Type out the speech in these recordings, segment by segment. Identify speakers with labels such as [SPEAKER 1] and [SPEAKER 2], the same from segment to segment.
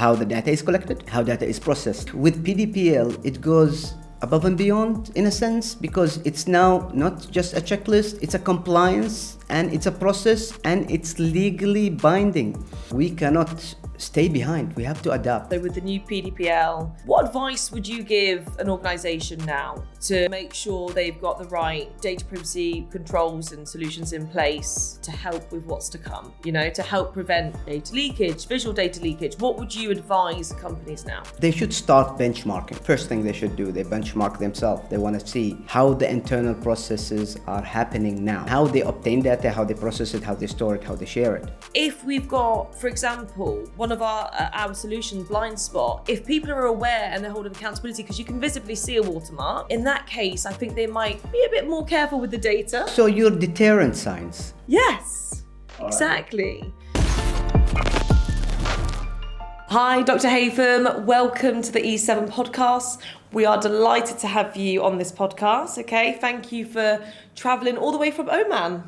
[SPEAKER 1] how the data is collected, how data is processed. With PDPL, it goes above and beyond in a sense, because it's now not just a checklist, it's a compliance and it's a process and it's legally binding. We cannot stay behind, we have to adapt.
[SPEAKER 2] So with the new PDPL, what advice would you give an organisation now to make sure they've got the right data privacy controls and solutions in place to help with what's to come, to help prevent data leakage, visual data leakage? What would you advise companies now?
[SPEAKER 1] They should start benchmarking. First thing they should do, they benchmark themselves. They want to see how the internal processes are happening now, how they obtain data, how they process it, how they store it, how they share it.
[SPEAKER 2] If we've got, for example, one of our solutions, Blindspot, if people are aware and they're holding accountability, because you can visibly see a watermark, in that case, I think they might be a bit more careful with the data.
[SPEAKER 1] So your deterrent signs.
[SPEAKER 2] Yes, exactly. Hi, Dr. Haitham. Welcome to the E-7 podcast. We are delighted to have you on this podcast. Okay, thank you for traveling all the way from Oman.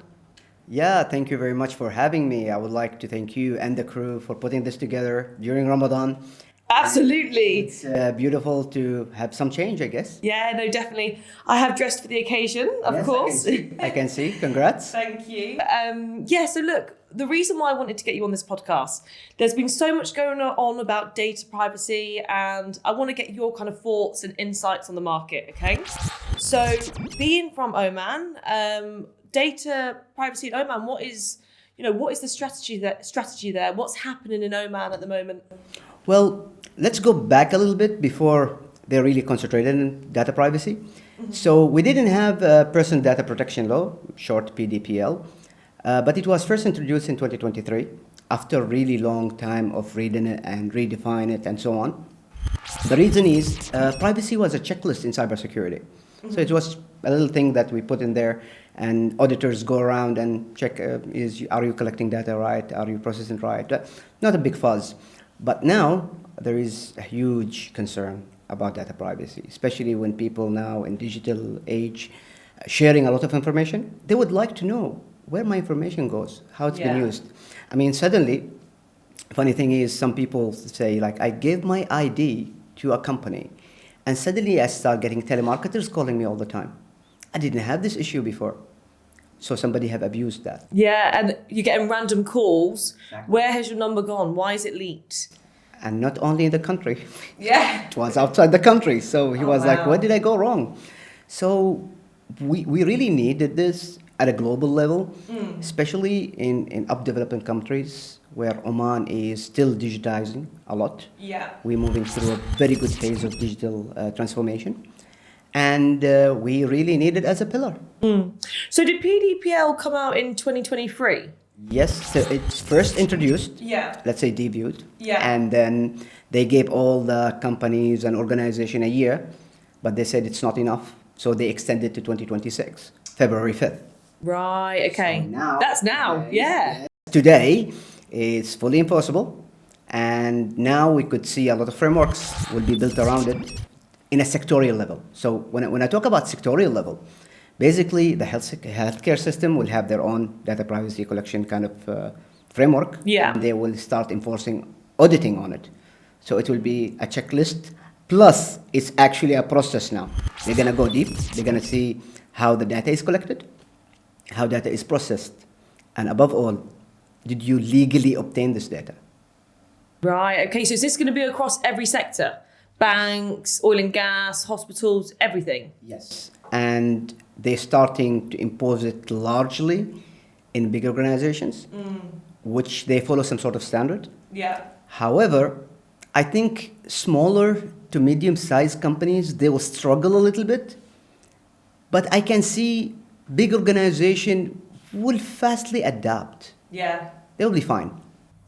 [SPEAKER 1] Yeah, thank you very much for having me. I would like to thank you and the crew for putting this together during Ramadan.
[SPEAKER 2] Absolutely.
[SPEAKER 1] It's beautiful to have some change, I guess.
[SPEAKER 2] Yeah, no, definitely. I have dressed for the occasion, of course.
[SPEAKER 1] I can see. Congrats.
[SPEAKER 2] Thank you. So look, the reason why I wanted to get you on this podcast, there's been so much going on about data privacy, and I want to get your kind of thoughts and insights on the market, okay? So being from Oman, data privacy in Oman, what is the strategy there? What's happening in Oman at the moment?
[SPEAKER 1] Well, let's go back a little bit before they're really concentrated in data privacy. Mm-hmm. So we didn't have a Personal Data Protection Law, short PDPL, but it was first introduced in 2023 after a really long time of reading it and redefine it and so on. The reason is privacy was a checklist in cybersecurity. Mm-hmm. So it was a little thing that we put in there, and auditors go around and check, are you collecting data right? Are you processing right? Not a big fuzz. But now there is a huge concern about data privacy, especially when people now in digital age sharing a lot of information. They would like to know where my information goes, how it's been used. I mean, suddenly, funny thing is, some people say, like, I gave my ID to a company, and suddenly I start getting telemarketers calling me all the time. I didn't have this issue before. So somebody have abused that.
[SPEAKER 2] Yeah, and you're getting random calls. Exactly. Where has your number gone? Why is it leaked?
[SPEAKER 1] And not only in the country.
[SPEAKER 2] Yeah.
[SPEAKER 1] It was outside the country. So he was like, where did I go wrong? So we really needed this at a global level, especially in up-developing countries where Oman is still digitizing a lot.
[SPEAKER 2] Yeah.
[SPEAKER 1] We're moving through a very good phase of digital transformation. And we really need it as a pillar.
[SPEAKER 2] So did PDPL come out in 2023?
[SPEAKER 1] Yes, so it's first introduced, let's say debuted, and then they gave all the companies and organization a year, but they said it's not enough, so they extended to 2026, February 5th.
[SPEAKER 2] Right, okay. So now, that's now, yeah.
[SPEAKER 1] Today, it's fully enforceable, and now we could see a lot of frameworks will be built around it in a sectorial level. So when I talk about sectorial level, basically the healthcare system will have their own data privacy collection kind of framework. Yeah. And they will start enforcing auditing on it. So it will be a checklist, plus it's actually a process now. They're gonna go deep, they're gonna see how the data is collected, how data is processed, and above all, did you legally obtain this data?
[SPEAKER 2] Right, okay, so is this gonna be across every sector? Banks, oil and gas, hospitals, everything?
[SPEAKER 1] Yes. And they're starting to impose it largely in big organizations, which they follow some sort of standard.
[SPEAKER 2] Yeah.
[SPEAKER 1] However, I think smaller to medium-sized companies, they will struggle a little bit. But I can see big organization will fastly adapt.
[SPEAKER 2] Yeah.
[SPEAKER 1] They'll be fine.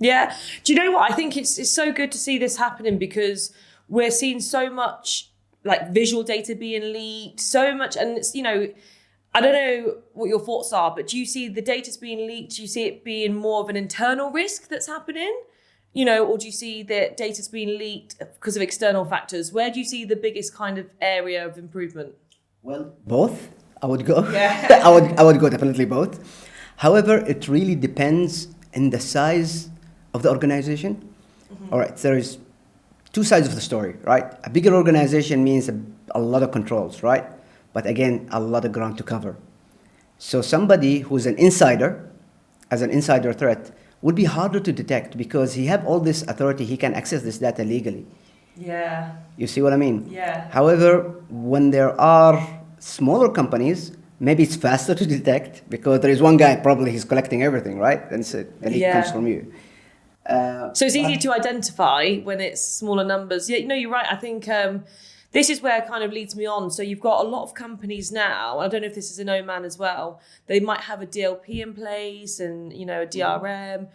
[SPEAKER 2] Yeah. Do you know what? I think it's so good to see this happening, because we're seeing so much like visual data being leaked, so much. And it's, I don't know what your thoughts are, but do you see the data's being leaked? Do you see it being more of an internal risk that's happening? Or do you see that data's being leaked because of external factors? Where do you see the biggest kind of area of improvement?
[SPEAKER 1] Well, both, I would go.
[SPEAKER 2] Yeah.
[SPEAKER 1] I would go definitely both. However, it really depends on the size of the organization. Mm-hmm. All right, there is two sides of the story, right? A bigger organization means a lot of controls, right? But again, a lot of ground to cover. So somebody who's an insider, as an insider threat, would be harder to detect because he have all this authority. He can access this data legally.
[SPEAKER 2] Yeah.
[SPEAKER 1] You see what I mean?
[SPEAKER 2] Yeah.
[SPEAKER 1] However, when there are smaller companies, maybe it's faster to detect because there is one guy, probably he's collecting everything, right? And so the leak comes from you.
[SPEAKER 2] So it's easy to identify when it's smaller numbers. Yeah, no, you're right. I think this is where it kind of leads me on. So you've got a lot of companies now, I don't know if this is in Oman as well, they might have a DLP in place and, a DRM.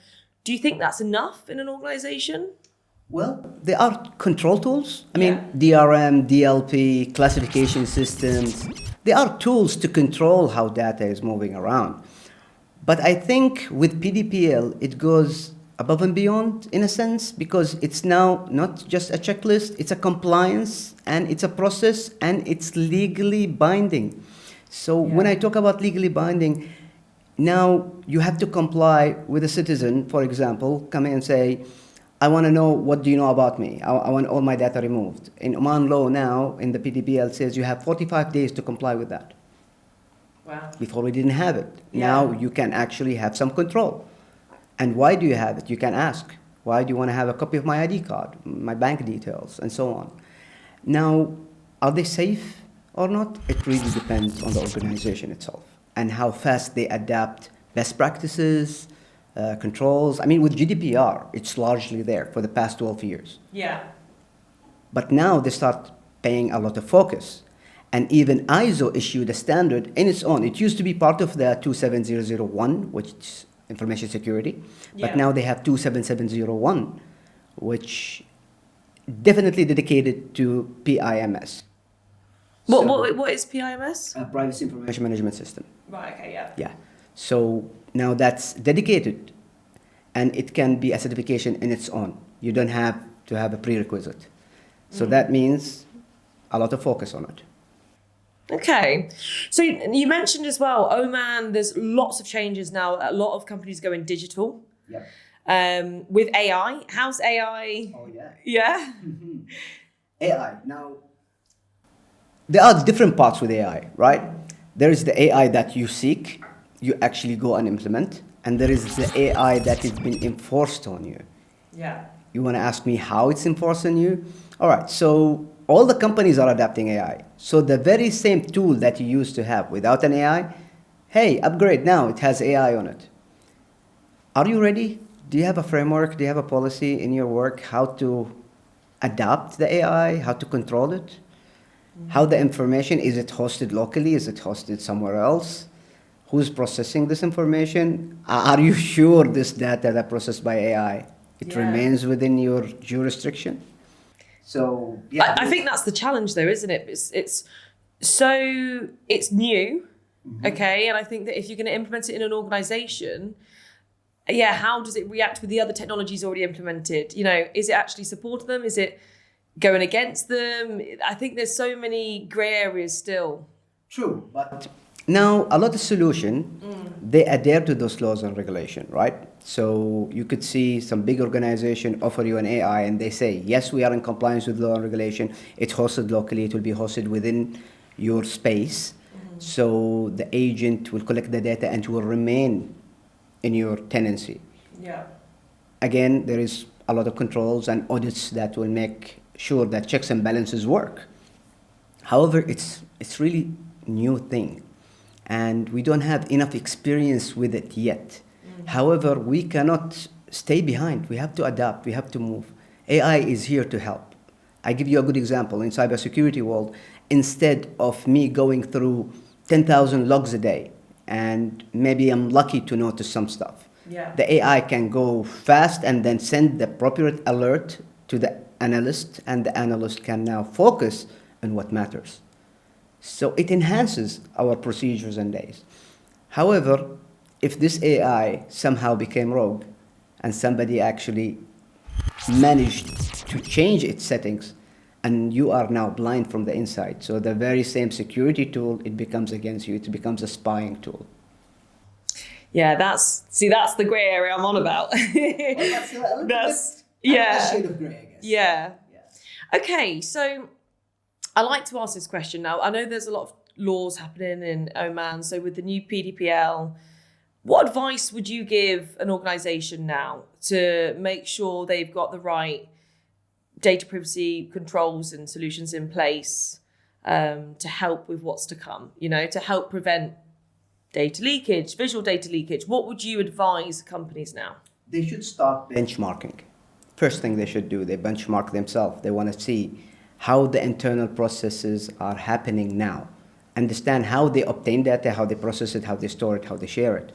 [SPEAKER 2] Do you think that's enough in an organization?
[SPEAKER 1] Well, there are control tools. I mean, DRM, DLP, classification systems. There are tools to control how data is moving around. But I think with PDPL, it goes above and beyond in a sense because it's now not just a checklist, it's a compliance and it's a process and it's legally binding. So when I talk about legally binding, now you have to comply with a citizen, for example, come in and say, I want to know what do you know about me. I want all my data removed. In Oman law now, in the PDPL says you have 45 days to comply with that.
[SPEAKER 2] Wow.
[SPEAKER 1] Before we didn't have it.
[SPEAKER 2] Yeah.
[SPEAKER 1] Now you can actually have some control. And why do you have it? You can ask. Why do you want to have a copy of my ID card, my bank details, and so on? Now, are they safe or not? It really depends on the organization itself and how fast they adapt best practices, controls. I mean, with GDPR, it's largely there for the past 12 years.
[SPEAKER 2] Yeah.
[SPEAKER 1] But now they start paying a lot of focus. And even ISO issued a standard in its own. It used to be part of the 27001, which is information security. But now they have 27701, which definitely dedicated to PIMS.
[SPEAKER 2] What is PIMS?
[SPEAKER 1] Privacy Information Management System.
[SPEAKER 2] Right, okay, yeah.
[SPEAKER 1] Yeah. So now that's dedicated, and it can be a certification in its own. You don't have to have a prerequisite. So that means a lot of focus on it.
[SPEAKER 2] Okay. So you mentioned as well, Oman, there's lots of changes now. A lot of companies going digital.
[SPEAKER 1] Yeah.
[SPEAKER 2] With AI. How's AI?
[SPEAKER 1] Oh, yeah.
[SPEAKER 2] Yeah?
[SPEAKER 1] AI. Now, there are different parts with AI, right? There is the AI that you seek, you actually go and implement, and there is the AI that is being enforced on you.
[SPEAKER 2] Yeah.
[SPEAKER 1] You want to ask me how it's enforced on you? All right, so all the companies are adapting AI. So the very same tool that you used to have without an AI, hey, upgrade now, it has AI on it. Are you ready? Do you have a framework? Do you have a policy in your work how to adapt the AI, how to control it? How the information, is it hosted locally? Is it hosted somewhere else? Who's processing this information? Are you sure this data that processed by AI, it remains within your jurisdiction? So yeah,
[SPEAKER 2] I think that's the challenge though, isn't it? It's new, okay? And I think that if you're going to implement it in an organization, how does it react with the other technologies already implemented? Is it actually supporting them? Is it going against them? I think there's so many gray areas still.
[SPEAKER 1] True, but now a lot of solution, they adhere to those laws and regulation, right? So you could see some big organization offer you an AI and they say, yes, we are in compliance with law and regulation. It's hosted locally. It will be hosted within your space. So the agent will collect the data and will remain in your tenancy.
[SPEAKER 2] Yeah.
[SPEAKER 1] Again, there is a lot of controls and audits that will make sure that checks and balances work. However, it's really new thing, and we don't have enough experience with it yet. However, we cannot stay behind. We have to adapt. We have to move. AI is here to help. I give you a good example. In cybersecurity world, instead of me going through 10,000 logs a day, and maybe I'm lucky to notice some stuff, the AI can go fast and then send the appropriate alert to the analyst, and the analyst can now focus on what matters. So it enhances our procedures and days. However, if this AI somehow became rogue and somebody actually managed to change its settings, and you are now blind from the inside, so the very same security tool, it becomes against you, it becomes a spying tool.
[SPEAKER 2] Yeah, that's the grey area I'm on about.
[SPEAKER 1] That's a shade of gray, I guess.
[SPEAKER 2] Yeah. Okay, so I like to ask this question now. I know there's a lot of laws happening in Oman. So with the new PDPL, what advice would you give an organisation now to make sure they've got the right data privacy controls and solutions in place to help with what's to come, to help prevent data leakage, visual data leakage? What would you advise companies now?
[SPEAKER 1] They should start benchmarking. First thing they should do, they benchmark themselves. They want to see how the internal processes are happening now. Understand how they obtain data, how they process it, how they store it, how they share it.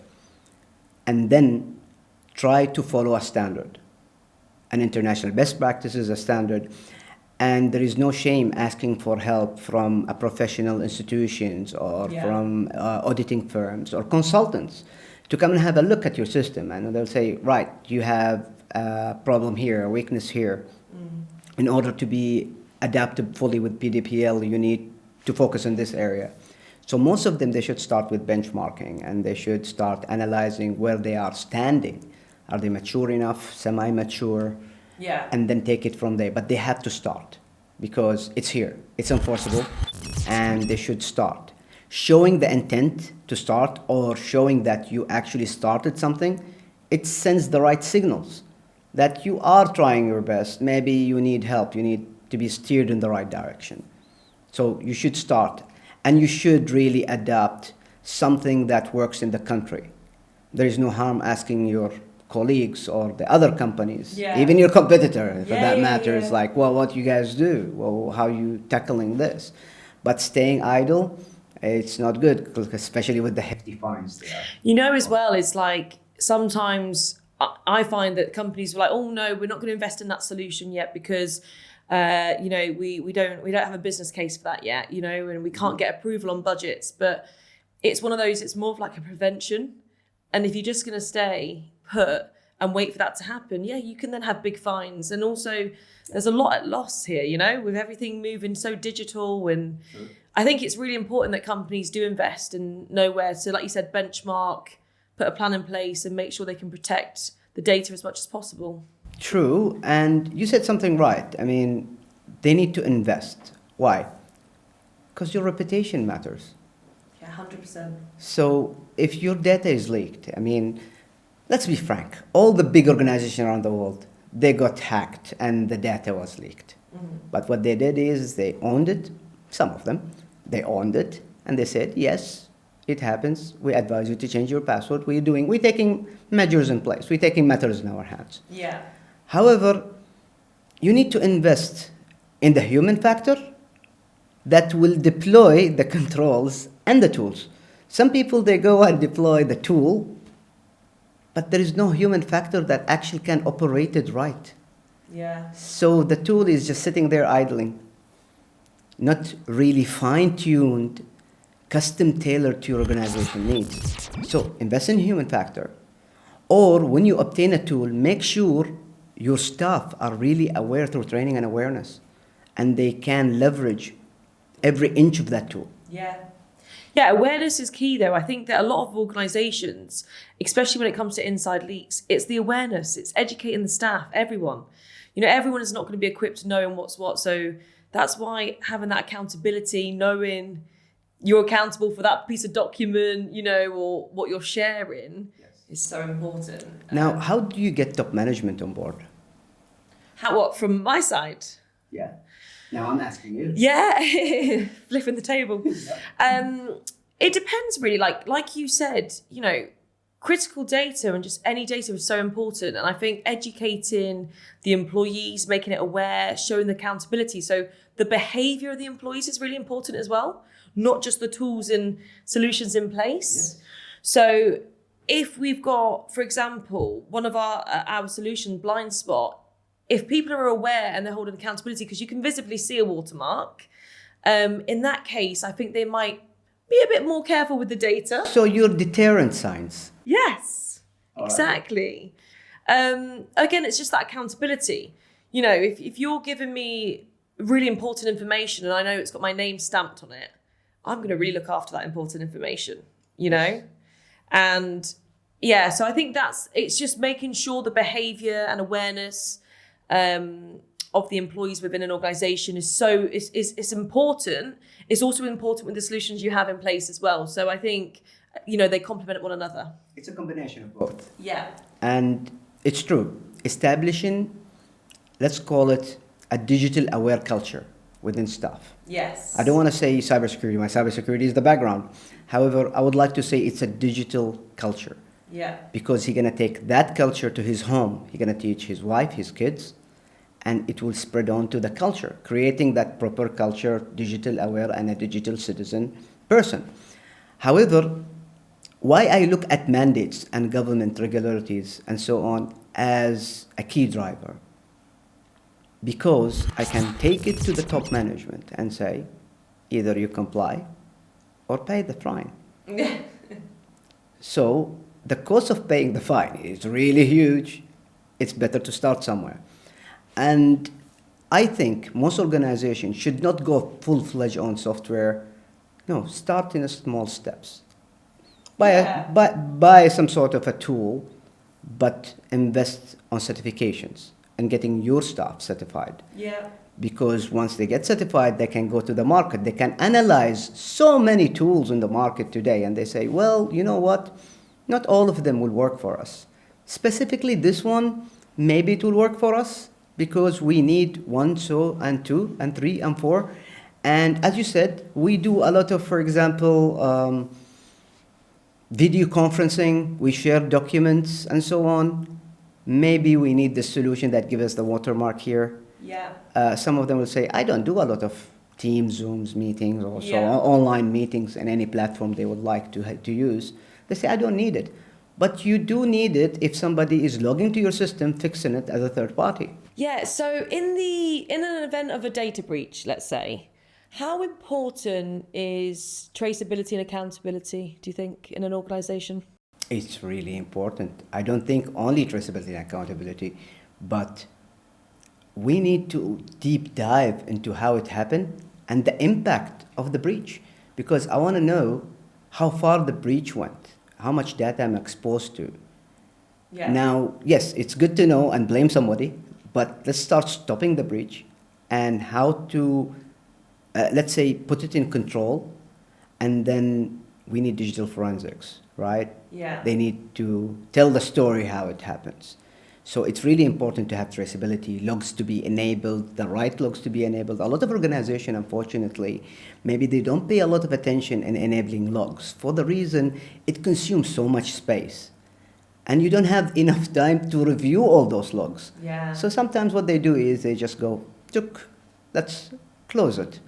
[SPEAKER 1] And then try to follow a standard. An international best practice is a standard. And there is no shame asking for help from a professional institutions or from auditing firms or consultants to come and have a look at your system. And they'll say, right, you have a problem here, a weakness here. In order to be adapted fully with PDPL, you need to focus on this area. So most of them, they should start with benchmarking, and they should start analyzing where they are standing. Are they mature enough, semi-mature?
[SPEAKER 2] Yeah.
[SPEAKER 1] And then take it from there. But they have to start because it's here. It's enforceable, and they should start. Showing the intent to start or showing that you actually started something, it sends the right signals that you are trying your best. Maybe you need help. You need to be steered in the right direction. So you should start, and you should really adapt something that works in the country. There is no harm asking your colleagues or the other companies, even your competitor, for that matter, is like, well, what you guys do? Well, how are you tackling this? But staying idle, it's not good, especially with the hefty fines there.
[SPEAKER 2] As well, it's like sometimes I find that companies are like, oh no, we're not going to invest in that solution yet because we don't have a business case for that yet, and we can't get approval on budgets. But it's one of those, it's more of like a prevention. And if you're just going to stay put and wait for that to happen, you can then have big fines. And also there's a lot at loss here, with everything moving so digital. And I think it's really important that companies do invest and know where to, like you said, benchmark, put a plan in place and make sure they can protect the data as much as possible.
[SPEAKER 1] True. And you said something right. I mean, they need to invest. Why? Because your reputation matters.
[SPEAKER 2] Yeah, 100%.
[SPEAKER 1] So if your data is leaked, I mean, let's be frank, all the big organizations around the world, they got hacked and the data was leaked. But what they did is they owned it, some of them, they owned it, and they said, yes, it happens. We advise you to change your password. We're taking measures in place. We're taking matters in our hands.
[SPEAKER 2] Yeah.
[SPEAKER 1] However, you need to invest in the human factor that will deploy the controls and the tools. Some people, they go and deploy the tool, but there is no human factor that actually can operate it right.
[SPEAKER 2] Yeah.
[SPEAKER 1] So the tool is just sitting there idling, not really fine-tuned, custom-tailored to your organization needs. So invest in human factor. Or when you obtain a tool, make sure your staff are really aware through training and awareness, and they can leverage every inch of that tool.
[SPEAKER 2] Yeah, awareness is key though. I think that a lot of organizations, especially when it comes to inside leaks, it's the awareness, it's educating the staff, everyone. Everyone is not going to be equipped to knowing what's what. So that's why having that accountability, knowing you're accountable for that piece of document, or what you're sharing is so important.
[SPEAKER 1] Now, how do you get top management on board?
[SPEAKER 2] What, from my side?
[SPEAKER 1] Yeah. Now I'm asking you.
[SPEAKER 2] Yeah, flipping the table. It depends really. Like you said, critical data and just any data is so important. And I think educating the employees, making it aware, showing the accountability. So the behavior of the employees is really important as well, not just the tools and solutions in place.
[SPEAKER 1] Yes.
[SPEAKER 2] So if we've got, for example, one of our solution, Blindspot, if people are aware and they're holding accountability, because you can visibly see a watermark, in that case, I think they might be a bit more careful with the data.
[SPEAKER 1] So your deterrent signs.
[SPEAKER 2] Yes, exactly. Again, it's just that accountability. If you're giving me really important information and I know it's got my name stamped on it, I'm going to really look after that important information, And so I think it's just making sure the behavior and awareness of the employees within an organization is important. It's also important with the solutions you have in place as well. So I think, they complement one another.
[SPEAKER 1] It's a combination of both.
[SPEAKER 2] Yeah.
[SPEAKER 1] And it's true. Establishing, let's call it a digital aware culture within staff.
[SPEAKER 2] Yes.
[SPEAKER 1] I don't want to say cybersecurity. My cybersecurity is the background. However, I would like to say it's a digital culture.
[SPEAKER 2] Yeah.
[SPEAKER 1] Because he's going to take that culture to his home. He's going to teach his wife, his kids, and it will spread on to the culture, creating that proper culture, digital aware and a digital citizen person. However, why I look at mandates and government regularities and so on as a key driver? Because I can take it to the top management and say, either you comply or pay the fine. So the cost of paying the fine is really huge. It's better to start somewhere. And I think most organizations should not go full-fledged on software. No, start in small steps. Buy some sort of a tool, but invest on certifications and getting your staff certified.
[SPEAKER 2] Yeah.
[SPEAKER 1] Because once they get certified, they can go to the market. They can analyze so many tools in the market today, and they say, well, you know what? Not all of them will work for us. Specifically, this one, maybe it will work for us because we need 1, 2, and 2, and 3, and 4. And as you said, we do a lot of, for example, video conferencing, we share documents and so on. Maybe we need the solution that gives us the watermark here.
[SPEAKER 2] Yeah.
[SPEAKER 1] Some of them will say, I don't do a lot of Teams, Zooms, meetings, or so
[SPEAKER 2] Yeah.
[SPEAKER 1] online meetings in any platform they would like to use. They say, I don't need it. But you do need it if somebody is logging to your system, fixing it as a third party.
[SPEAKER 2] Yeah, so in an event of a data breach, let's say, how important is traceability and accountability, do you think, in an organization?
[SPEAKER 1] It's really important. I don't think only traceability and accountability, but we need to deep dive into how it happened and the impact of the breach, because I want to know how far the breach went, how much data I'm exposed to.
[SPEAKER 2] Yeah.
[SPEAKER 1] Now, yes, it's good to know and blame somebody, but let's start stopping the breach and how to, let's say, put it in control, and then we need digital forensics, right?
[SPEAKER 2] Yeah.
[SPEAKER 1] They need to tell the story how it happens. So it's really important to have traceability, logs to be enabled, the right logs to be enabled. A lot of organizations, unfortunately, maybe they don't pay a lot of attention in enabling logs for the reason it consumes so much space. And you don't have enough time to review all those logs.
[SPEAKER 2] Yeah.
[SPEAKER 1] So sometimes what they do is they just go, let's close it.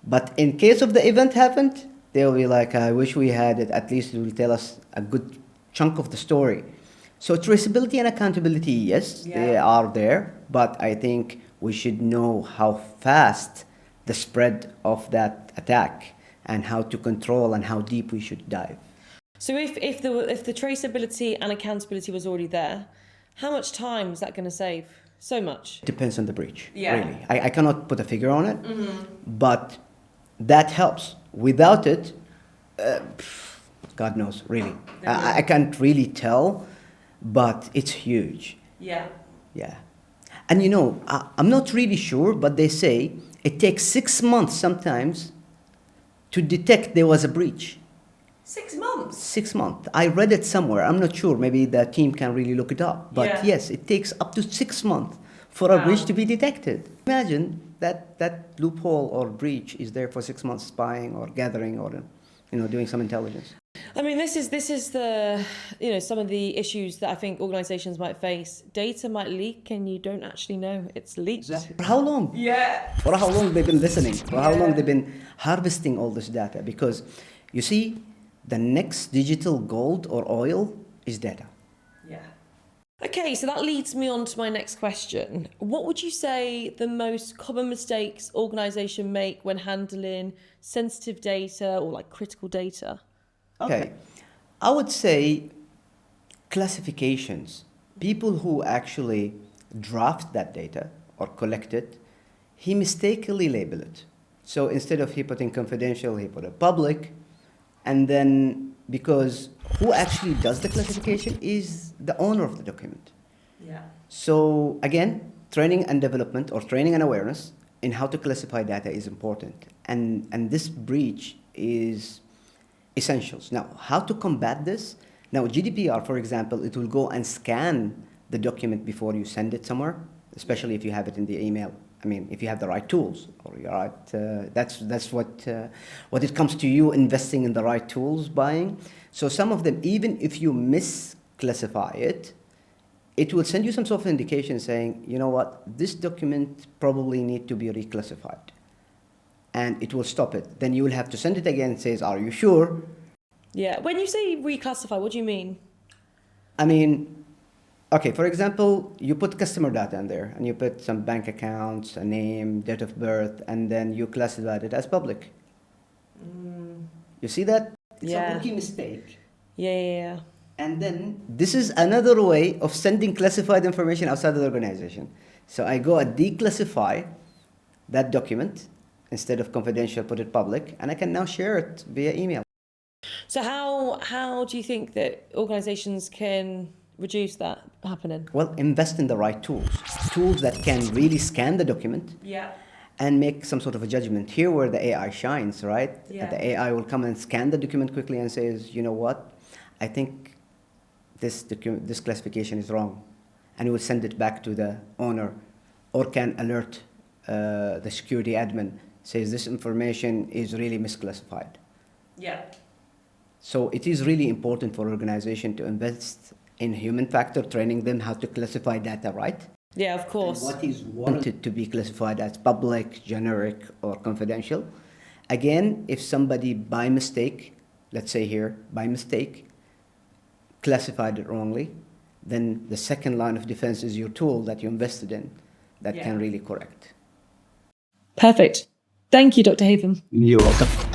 [SPEAKER 1] But in case of the event happened, they'll be like, I wish we had it. At least it will tell us a good chunk of the story. So traceability and accountability, yes, they are there, but I think we should know how fast the spread of that attack and how to control and how deep we should dive.
[SPEAKER 2] So if the traceability and accountability was already there, how much time is that going to save? So much.
[SPEAKER 1] Depends on the breach,
[SPEAKER 2] Yeah.
[SPEAKER 1] really. I cannot put a figure on it, but that helps. Without it, God knows, really. I can't really tell, but it's huge.
[SPEAKER 2] Yeah.
[SPEAKER 1] Yeah. And I'm not really sure, but they say it takes 6 months sometimes to detect there was a breach.
[SPEAKER 2] 6 months?
[SPEAKER 1] 6 months. I read it somewhere. I'm not sure. Maybe the team can really look it up. But
[SPEAKER 2] Yeah.
[SPEAKER 1] yes, it takes up to 6 months for a breach to be detected. Imagine that loophole or breach is there for 6 months, spying or gathering or doing some intelligence.
[SPEAKER 2] I mean, this is the some of the issues that I think organizations might face. Data might leak and you don't actually know it's leaked.
[SPEAKER 1] Exactly. For how long?
[SPEAKER 2] Yeah.
[SPEAKER 1] For how long they've been listening? For how long they've been harvesting all this data? Because you see, the next digital gold or oil is data.
[SPEAKER 2] Yeah. Okay, so that leads me on to my next question. What would you say the most common mistakes organizations make when handling sensitive data or like critical data?
[SPEAKER 1] Okay. I would say classifications. People who actually draft that data or collect it, he mistakenly label it. So instead of he putting confidential, he put it public. And then because who actually does the classification is the owner of the document.
[SPEAKER 2] Yeah.
[SPEAKER 1] So again, training and development or training and awareness in how to classify data is important. And this breach is essentials. Now, how to combat this? Now, GDPR, for example, it will go and scan the document before you send it somewhere, especially if you have it in the email. I mean, if you have the right tools, or you're right, that's what it comes to you investing in the right tools, buying. So some of them, even if you misclassify it, it will send you some sort of indication saying, you know what, this document probably need to be reclassified. And it will stop it. Then you will have to send it again and says, are you sure?
[SPEAKER 2] Yeah. When you say reclassify, what do you mean?
[SPEAKER 1] I mean, okay, for example, you put customer data in there and you put some bank accounts, a name, date of birth, and then you classified it as public. You see that? It's a rookie mistake.
[SPEAKER 2] Yeah.
[SPEAKER 1] And then this is another way of sending classified information outside of the organization. So I go and declassify that document instead of confidential, put it public, and I can now share it via email.
[SPEAKER 2] So how do you think that organizations can reduce that happening?
[SPEAKER 1] Well, invest in the right tools that can really scan the document.
[SPEAKER 2] Yeah.
[SPEAKER 1] And make some sort of a judgment. Here where the AI shines, right?
[SPEAKER 2] Yeah.
[SPEAKER 1] The AI will come and scan the document quickly and says, you know what, I think this classification is wrong. And it will send it back to the owner or can alert the security admin, says this information is really misclassified.
[SPEAKER 2] Yeah.
[SPEAKER 1] So it is really important for organization to invest in human factor, training them how to classify data right.
[SPEAKER 2] Yeah, of course.
[SPEAKER 1] And what is wanted to be classified as public, generic, or confidential. Again, if somebody by mistake, let's say here, by mistake, classified it wrongly, then the second line of defense is your tool that you invested in that can really correct.
[SPEAKER 2] Perfect. Thank you, Dr. Haitham.
[SPEAKER 1] You're welcome.